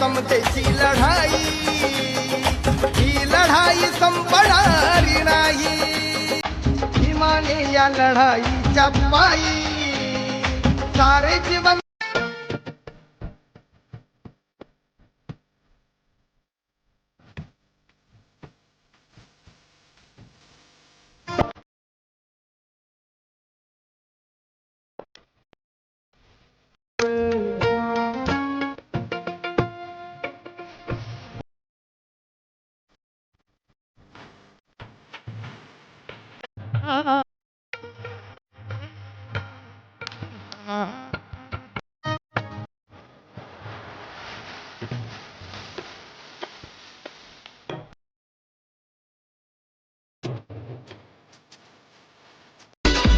समतेची लढाई, ही लढाई संपणारी नाही. भीमाने या लढाईच्या पायी सारे जीवन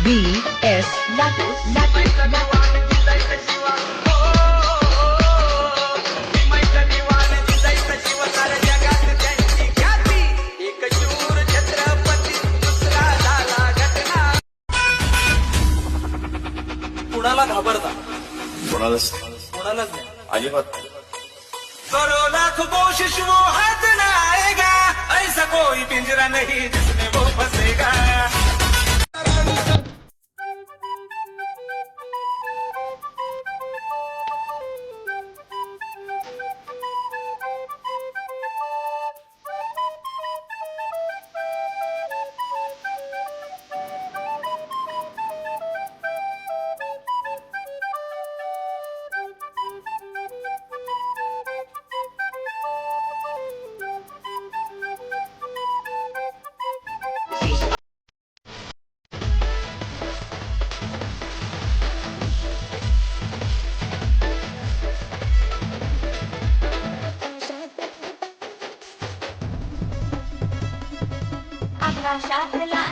BS कुणाला घाबरता? कोणालाच कोणालाच नाही. अजिबात करो लाख कोशिश वो हाथ न आएगा, ऐसा कोई पिंजरा नहीं जिसमें वो फंसेगा. आकाशातला